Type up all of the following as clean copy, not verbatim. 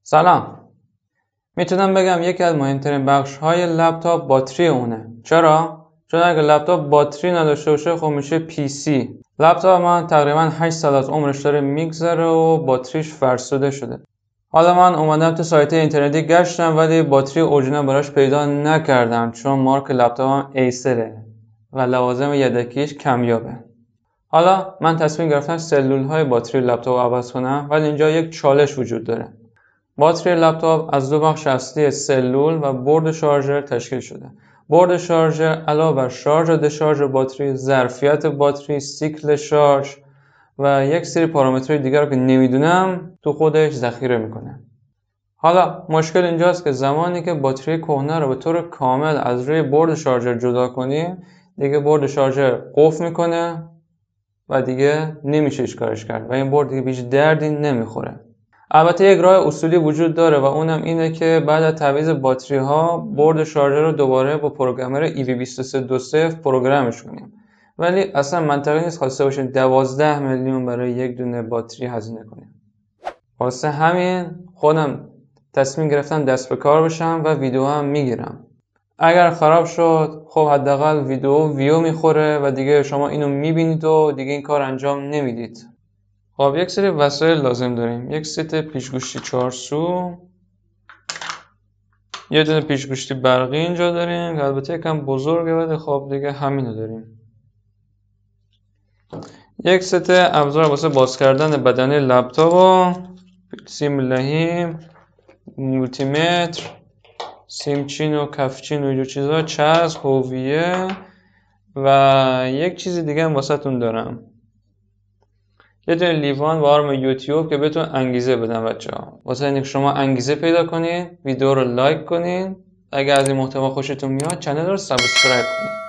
سلام. میتونم بگم یکی از مهمترین بخش های لپتاپ باتری اونه. چرا؟ چون اگه لپتاپ باتری نداشته باشه خب میشه پی سی. لپتاپ من تقریبا 8 سال از عمرش داره میگذره و باتریش فرسوده شده. حالا من اومدم تو سایت اینترنتی گشتم ولی باتری اورجینال براش پیدا نکردم چون مارک لپتاپم ایسره و لوازم یدکیش کمیابه. حالا من تصمیم گرفتم سلول های باتری لپتاپ عوض کنم ولی اینجا یک چالش وجود داره. باتری لپتاپ از دو بخش اصلی سلول و بورد شارژر تشکیل شده. بورد شارژر علاوه بر شارژ و دشارژ باتری، ظرفیت باتری، سیکل شارژ و یک سری پارامترهای دیگر رو که نمیدونم تو خودش ذخیره میکنه. حالا مشکل اینجاست که زمانی که باتری کهنه رو به طور کامل از روی بورد شارژر جدا کنیم دیگه بورد شارژر قفل میکنه و دیگه نمیشه کارش کرد و این بورد دیگه بیش دردی نمیخوره. البته یک راه اصولی وجود داره و اونم اینه که بعد از تعویض باتری ها بورد شارژر رو دوباره با پروگرامر EV2320 پروگرامش کنیم. ولی اصلا منطقی نیست خواسته باشیم 12 میلیون برای یک دونه باتری هزینه کنیم. واسه همین خودم تصمیم گرفتم دست به کار بشم و ویدیو هم میگیرم. اگر خراب شد خب حداقل ویو میخوره و دیگه شما اینو میبینید و دیگه این کار انجام نمیدید. خب یک سری وسایل لازم داریم. یک ست پیچگوشتی 4 سو، یه دونه پیچگوشتی برقی اینجا داریم که البته یکم بزرگه ولی خب دیگه همینو داریم. یک ست ابزار واسه باز کردن بدنه لپتاپ و سیم لحیم، مولتیمتر، سیمچین و کفچین و اینجور چیزا، چسب، هویه و یک چیز دیگه هم واسه تون دارم. یه دونه لیوان و آرم یوتیوب که بهتون انگیزه بدن بچه‌ها. واسه اینکه شما انگیزه پیدا کنین، ویدیو رو لایک کنین. اگر از این محتوا خوشتون میاد کانال رو سابسکرایب کنین.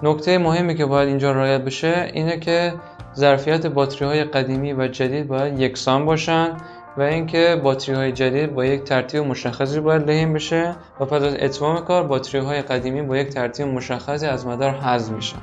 نکته مهمی که باید اینجا رعایت بشه اینه که ظرفیت باتری های قدیمی و جدید باید یکسان باشن و اینکه باتری های جدید با یک ترتیب مشخصی باید لحیم بشه و پس از اتمام کار باتری های قدیمی با یک ترتیب مشخصی از مدار حذف میشن.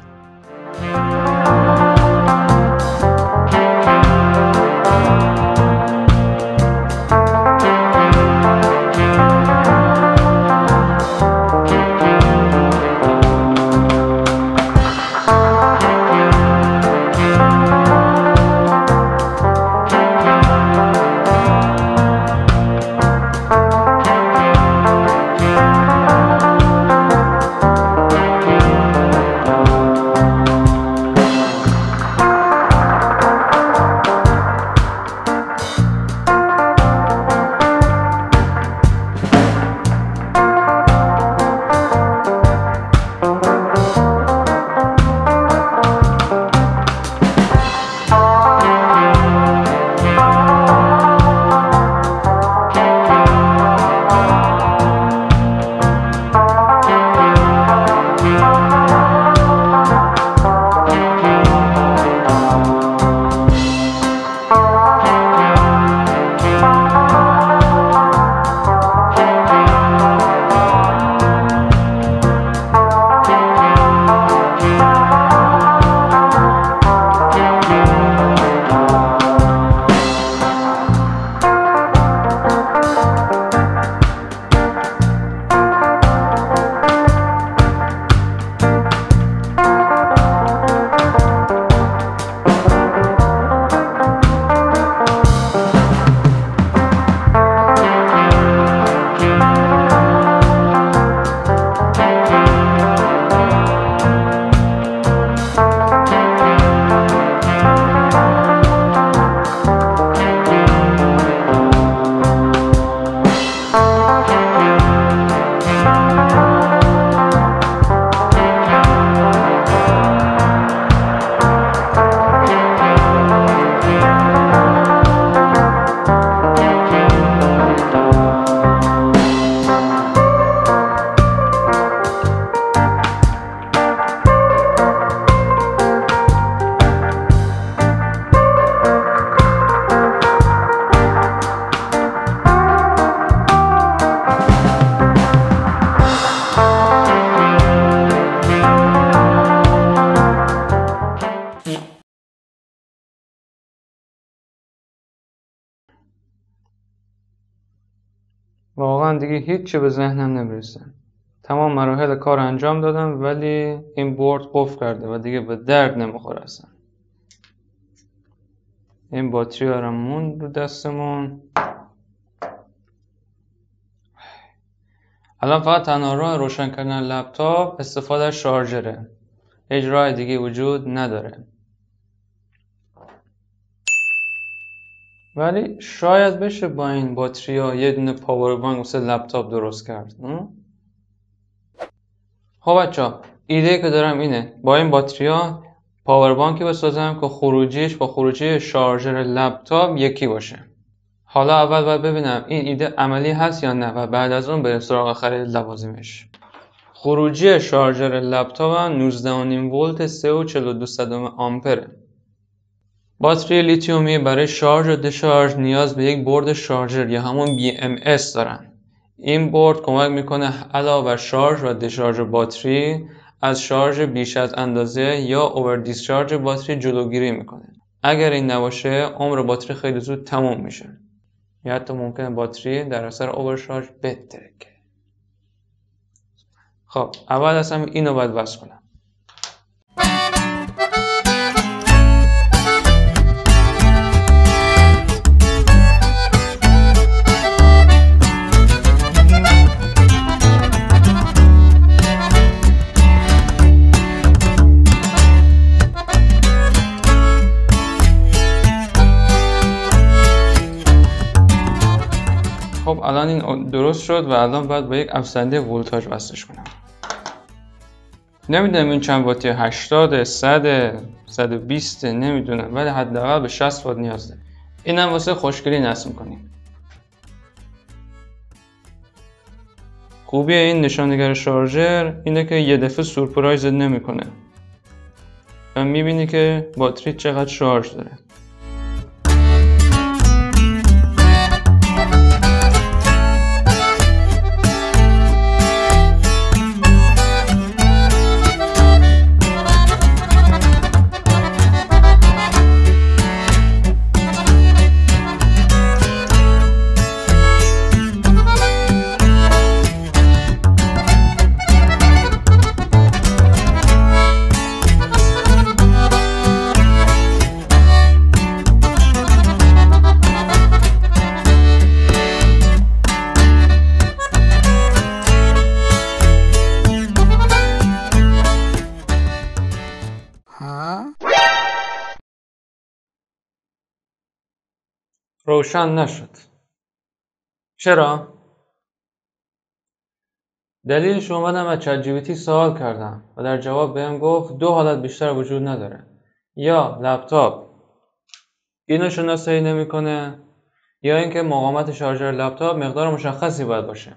واقعا دیگه هیچی به ذهنم نمیرسه. تمام مراحل کار انجام دادم ولی این بورد قفل کرده و دیگه به درد نمیخوره اصلا. این باتری برام موند رو دستمون. الان فقط تنها راه روشن کردن لپتاپ استفاده از شارژره. هیچ راه دیگه وجود نداره. ولی شاید بشه با این باتری ها یه دونه پاور بانک واسه لپتاپ درست کرد. خب بچه‌ها، ایده که دارم اینه با این باتری ها پاور بانکی بسازم که خروجیش با خروجی شارژر لپتاپ یکی باشه. حالا اول باید ببینم این ایده عملی هست یا نه و بعد از اون بریم سراغ خرید لوازمش. خروجی شارژر لپتاپ 19.5 ولت 3.42 آمپره. باتری لیتیومی برای شارژ و دشارژ نیاز به یک بورد شارژر یا همون BMS دارن. این بورد کمک میکنه علاوه بر شارژ و دشارژ باتری از شارژ بیش از اندازه یا اوور دیسچارج باتری جلوگیری میکنه. اگر این نباشه عمر باتری خیلی زود تموم میشه یا حتی ممکنه باتری در اثر اوور شارژ بترکه. خب اول اصلا اینو باید وصل کنم. خب الان این درست شد و الان باید با یک افزنده ولتاژ وصلش کنم. نمیدونم این چند واتی، 80 100 120 نمیدونم، ولی حداقل به 60 وات نیاز داره. اینم واسه خوشگلی نصب می‌کنیم. خوبی این نشانگر شارژر اینه که یه دفعه سورپرایزت نمیکنه و میبینی که باتری چقدر شارژ داره. روشن نشد. چرا؟ دلیلش اومدم از چت جی پی تی سوال کردم و در جواب بهم گفت دو حالت بیشتر وجود نداره. یا لپتاپ اینو شناسایی نمیکنه یا اینکه مقاومت شارژر لپتاپ مقدار مشخصی باید باشه.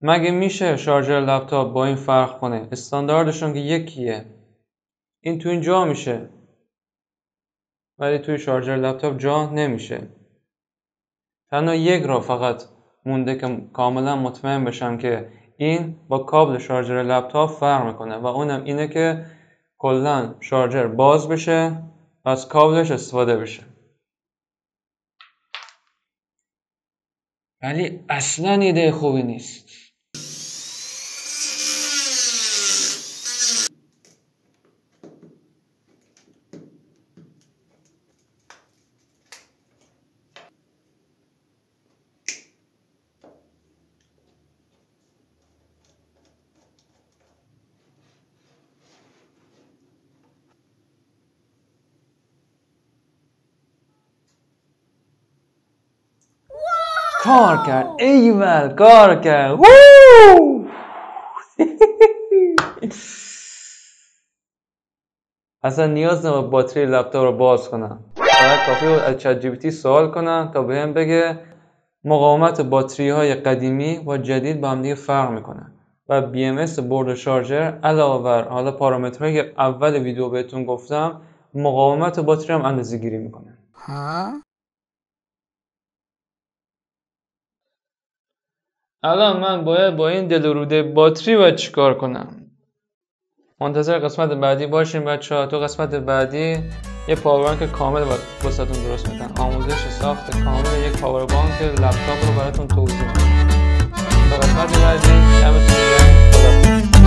مگه میشه شارژر لپتاپ با این فرق کنه؟ استانداردشون که یکیه. این تو این جا میشه ولی توی شارژر لپتاپ جا نمیشه. تنها یک راه فقط مونده که کاملا مطمئن بشم که این با کابل شارژر لپتاپ فرق میکنه و اونم اینه که کلا شارژر باز بشه و از کابلش استفاده بشه. ولی اصلا ایده خوبی نیست. کار کرد. ایول کار کرد. اصلا نیاز نبود باتری لپتاپ رو باز کنم. فقط کافی بود از چت جی پی تی سوال کنم تا بهم بگه مقاومت باتری های قدیمی و جدید با هم دیگه فرق میکنه و BMS بورد شارژر علاوه بر حالا پارامترهایی که اول ویدیو بهتون گفتم مقاومت باتری هم اندازه‌گیری میکنه. الان من باید با این دل و روده باتری باید چیکار کنم؟ منتظر قسمت بعدی باشین بچه‌ها. تو قسمت بعدی یه پاور بانک کامل واسهتون درست میکنم. آموزش ساخت کامل یک پاور بانک لپتاپ رو براتون توضیح میدم. تا قسمت بعدی دمتون گرم. خدا